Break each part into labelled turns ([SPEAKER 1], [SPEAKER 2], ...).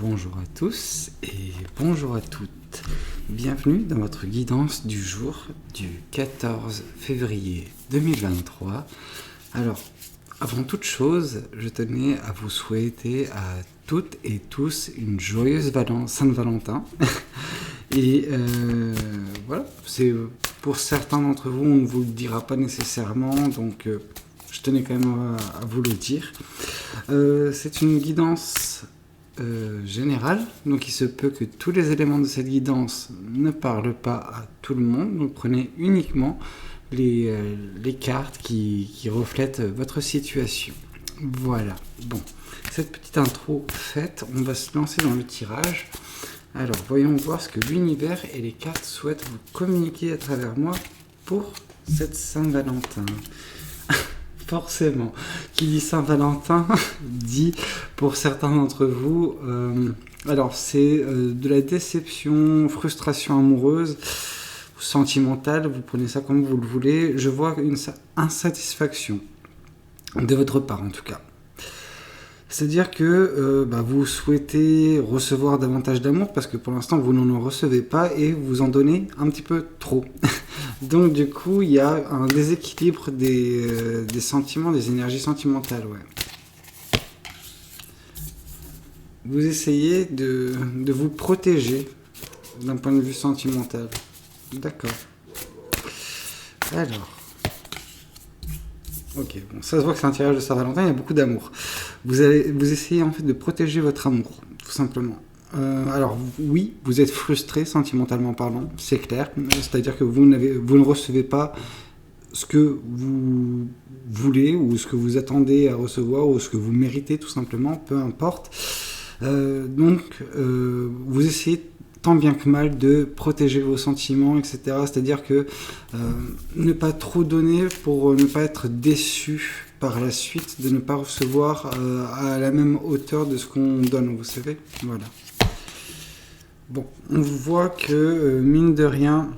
[SPEAKER 1] Bonjour à tous et bonjour à toutes. Bienvenue dans votre guidance du jour du 14 février 2023. Alors, avant toute chose, je tenais à vous souhaiter à toutes et tous une joyeuse Saint-Valentin. Et voilà, c'est pour certains d'entre vous, on ne vous le dira pas nécessairement, donc je tenais quand même à vous le dire. C'est une guidance générale, donc il se peut que tous les éléments de cette guidance ne parlent pas à tout le monde, donc prenez uniquement les cartes qui reflètent votre situation. Voilà, bon, cette petite intro faite, on va se lancer dans le tirage. Alors, voyons voir ce que l'univers et les cartes souhaitent vous communiquer à travers moi pour cette Saint-Valentin. Forcément, qui dit Saint-Valentin dit pour certains d'entre vous, alors c'est de la déception, frustration amoureuse, sentimentale, vous prenez ça comme vous le voulez. Je vois une insatisfaction de votre part en tout cas. C'est-à-dire que vous souhaitez recevoir davantage d'amour parce que pour l'instant vous n'en recevez pas et vous en donnez un petit peu trop. Donc du coup il y a un déséquilibre des sentiments, des énergies sentimentales. Ouais. Vous essayez de vous protéger d'un point de vue sentimental. D'accord. Alors. Ok, bon, ça se voit que c'est un tirage de Saint-Valentin, il y a beaucoup d'amour. Vous essayez en fait de protéger votre amour, tout simplement. Alors oui, vous êtes frustré sentimentalement parlant, c'est clair. C'est-à-dire que vous ne recevez pas ce que vous voulez ou ce que vous attendez à recevoir ou ce que vous méritez tout simplement, peu importe. Donc vous essayez tant bien que mal de protéger vos sentiments, etc. C'est-à-dire que ne pas trop donner pour ne pas être déçu par la suite, de ne pas recevoir à la même hauteur de ce qu'on donne, vous savez. Voilà. Bon, on voit que, mine de rien,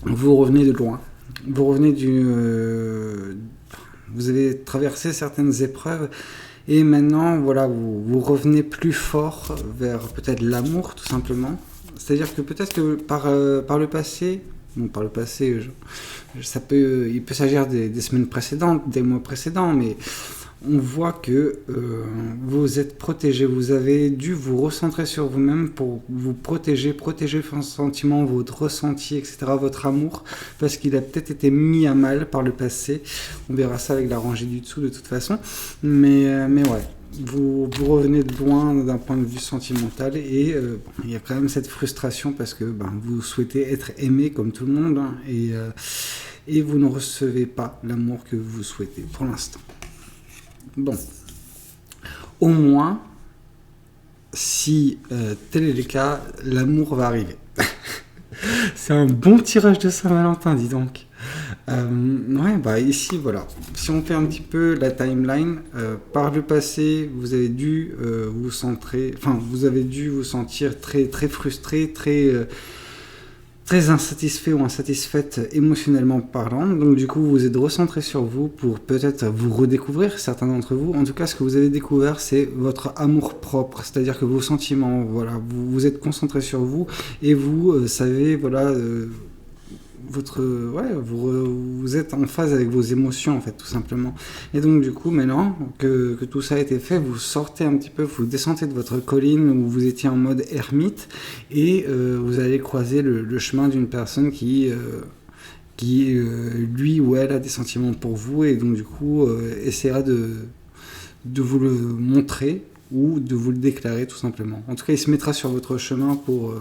[SPEAKER 1] vous revenez de loin. Vous revenez vous avez traversé certaines épreuves et maintenant, voilà, vous revenez plus fort vers peut-être l'amour, tout simplement. C'est-à-dire que peut-être que par le passé, il peut s'agir des semaines précédentes, des mois précédents, mais on voit que vous êtes protégé, vous avez dû vous recentrer sur vous-même pour vous protéger vos sentiments, votre ressenti, etc., votre amour, parce qu'il a peut-être été mis à mal par le passé. On verra ça avec la rangée du dessous de toute façon, mais ouais. Vous revenez de loin d'un point de vue sentimental et il y a quand même cette frustration parce que vous souhaitez être aimé comme tout le monde hein, et vous ne recevez pas l'amour que vous souhaitez pour l'instant. Bon, au moins, si tel est le cas, l'amour va arriver. C'est un bon tirage de Saint-Valentin, dis donc. Ici, voilà. Si on fait un petit peu la timeline, par le passé, vous avez dû vous avez dû vous sentir très, très frustré, très insatisfait ou insatisfaite émotionnellement parlant. Donc du coup, vous êtes recentré sur vous pour peut-être vous redécouvrir, certains d'entre vous. En tout cas, ce que vous avez découvert, c'est votre amour propre, c'est-à-dire que vos sentiments, voilà, vous êtes concentré sur vous et vous savez, voilà, vous êtes en phase avec vos émotions en fait tout simplement et donc du coup maintenant que tout ça a été fait, vous sortez un petit peu, vous descendez de votre colline où vous étiez en mode ermite et vous allez croiser le chemin d'une personne qui lui ou elle a des sentiments pour vous et donc du coup essaiera de vous le montrer ou de vous le déclarer tout simplement. En tout cas il se mettra sur votre chemin pour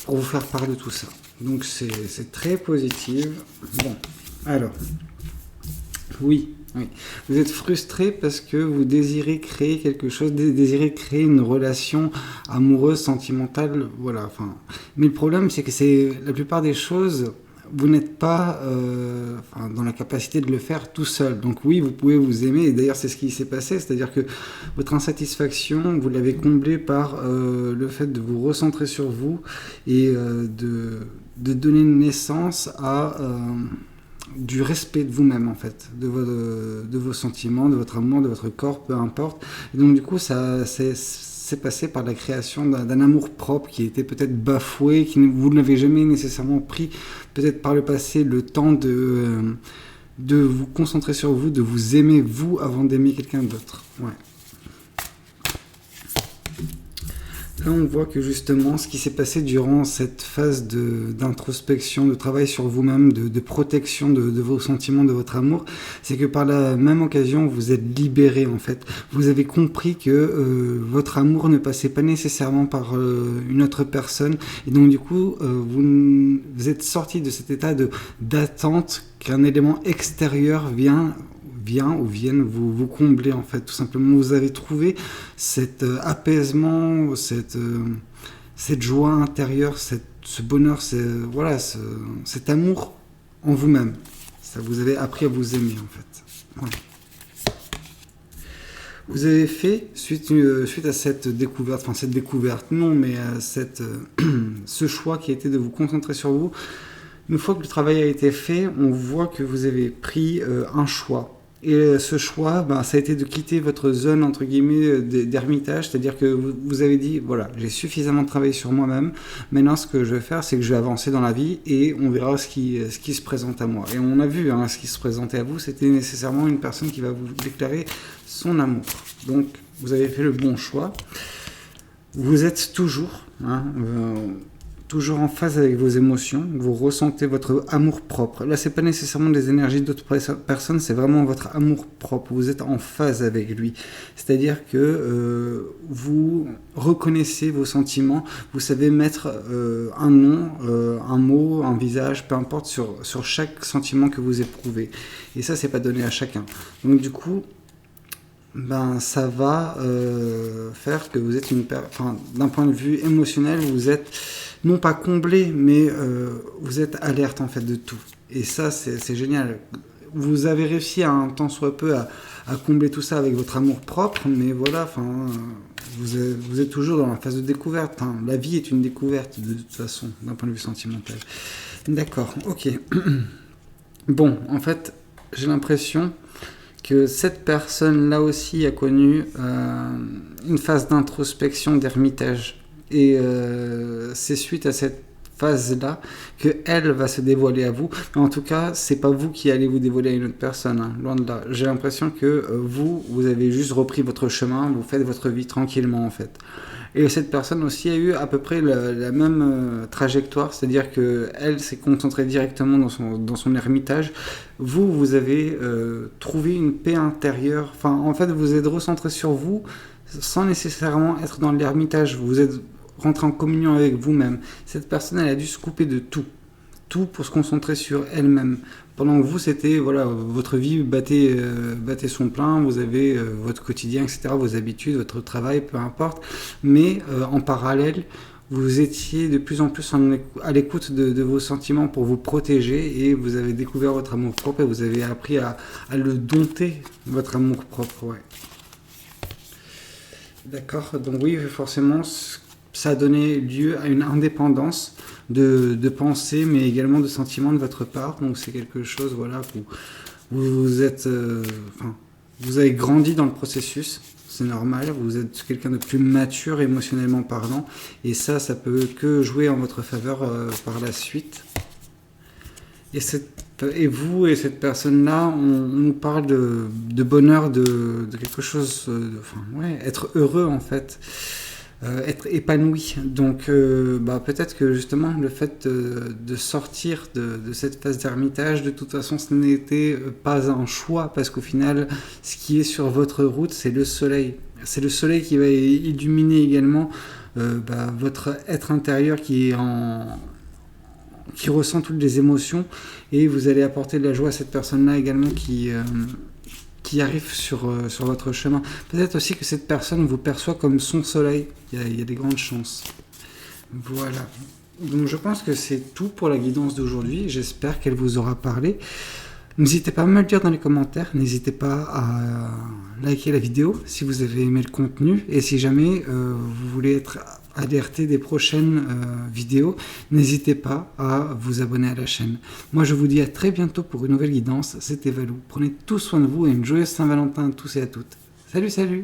[SPEAKER 1] vous faire part de tout ça. Donc c'est très positif. Bon, alors, oui. Vous êtes frustré parce que vous désirez créer quelque chose, désirez créer une relation amoureuse, sentimentale, voilà. Enfin, mais le problème, c'est que la plupart des choses, vous n'êtes pas dans la capacité de le faire tout seul. Donc oui, vous pouvez vous aimer, et d'ailleurs c'est ce qui s'est passé, c'est-à-dire que votre insatisfaction, vous l'avez comblée par le fait de vous recentrer sur vous et de donner naissance à du respect de vous-même en fait, de vos sentiments, de votre amour, de votre corps, peu importe. Et donc du coup, ça c'est passé par la création d'un amour propre qui était peut-être bafoué, vous n'avez jamais nécessairement pris, peut-être par le passé, le temps de vous concentrer sur vous, de vous aimer vous avant d'aimer quelqu'un d'autre. Ouais. Là, on voit que justement, ce qui s'est passé durant cette phase d'introspection, de travail sur vous-même, de protection de vos sentiments, de votre amour, c'est que par la même occasion, vous êtes libéré en fait. Vous avez compris que votre amour ne passait pas nécessairement par une autre personne, et donc du coup, vous êtes sorti de cet état d'attente qu'un élément extérieur vienne vous combler en fait, tout simplement. Vous avez trouvé cet apaisement, cette joie intérieure, ce bonheur, cet amour en vous-même. Ça, vous avez appris à vous aimer en fait. Voilà. Vous avez fait, suite à cette découverte, enfin cette découverte non, mais ce choix qui était de vous concentrer sur vous, une fois que le travail a été fait, on voit que vous avez pris un choix. Et ce choix, ça a été de quitter votre zone, entre guillemets, d'ermitage, c'est-à-dire que vous avez dit, voilà, j'ai suffisamment travaillé sur moi-même, maintenant ce que je vais faire, c'est que je vais avancer dans la vie et on verra ce qui se présente à moi. Et on a vu, ce qui se présentait à vous, c'était nécessairement une personne qui va vous déclarer son amour. Donc, vous avez fait le bon choix. Vous êtes toujours, toujours en phase avec vos émotions, vous ressentez votre amour propre. Là, c'est pas nécessairement des énergies d'autres personnes, c'est vraiment votre amour propre. Vous êtes en phase avec lui. C'est-à-dire que vous reconnaissez vos sentiments, vous savez mettre un nom, un mot, un visage, peu importe, sur chaque sentiment que vous éprouvez. Et ça, c'est pas donné à chacun. Donc du coup, ça va faire que vous êtes d'un point de vue émotionnel, vous êtes non pas comblé, mais vous êtes alerte en fait de tout. Et ça, c'est génial. Vous avez réussi un tant soit peu à combler tout ça avec votre amour propre, mais voilà, vous êtes toujours dans la phase de découverte. La vie est une découverte de toute façon, d'un point de vue sentimental. D'accord, ok. Bon, en fait, j'ai l'impression que cette personne-là aussi a connu une phase d'introspection, d'ermitage. Et c'est suite à cette phase-là qu'elle va se dévoiler à vous. Mais en tout cas, c'est pas vous qui allez vous dévoiler à une autre personne, loin de là. J'ai l'impression que vous avez juste repris votre chemin, vous faites votre vie tranquillement en fait. Et cette personne aussi a eu à peu près la même trajectoire, c'est-à-dire qu'elle s'est concentrée directement dans son ermitage. Vous avez trouvé une paix intérieure. Enfin, en fait, vous êtes recentré sur vous sans nécessairement être dans l'ermitage. Vous êtes rentré en communion avec vous-même. Cette personne, elle a dû se couper de tout pour se concentrer sur elle-même. Pendant que vous, c'était, voilà, votre vie battait son plein, vous avez votre quotidien, etc., vos habitudes, votre travail, peu importe. Mais en parallèle, vous étiez de plus en plus à l'écoute de vos sentiments pour vous protéger et vous avez découvert votre amour propre et vous avez appris à le dompter, votre amour propre, ouais. D'accord, donc oui, forcément, ça a donné lieu à une indépendance de pensée, mais également de sentiments de votre part. Donc c'est quelque chose, voilà, vous êtes, vous avez grandi dans le processus, c'est normal. Vous êtes quelqu'un de plus mature émotionnellement parlant, et ça peut que jouer en votre faveur par la suite. Et vous et cette personne-là, on nous parle de bonheur, de quelque chose, être heureux en fait. Être épanoui. Donc peut-être que justement le fait de sortir de cette phase d'ermitage, de toute façon ce n'était pas un choix, parce qu'au final ce qui est sur votre route, c'est le soleil. C'est le soleil qui va illuminer également votre être intérieur qui ressent toutes les émotions, et vous allez apporter de la joie à cette personne-là également qui arrive sur votre chemin. Peut-être aussi que cette personne vous perçoit comme son soleil. Il y a des grandes chances. Voilà. Donc je pense que c'est tout pour la guidance d'aujourd'hui. J'espère qu'elle vous aura parlé. N'hésitez pas à me le dire dans les commentaires. N'hésitez pas à liker la vidéo si vous avez aimé le contenu. Et si jamais vous voulez être alerté des prochaines vidéos, n'hésitez pas à vous abonner à la chaîne. Moi, je vous dis à très bientôt pour une nouvelle guidance. C'était Valou. Prenez tout soin de vous et une joyeuse Saint-Valentin à tous et à toutes. Salut, salut!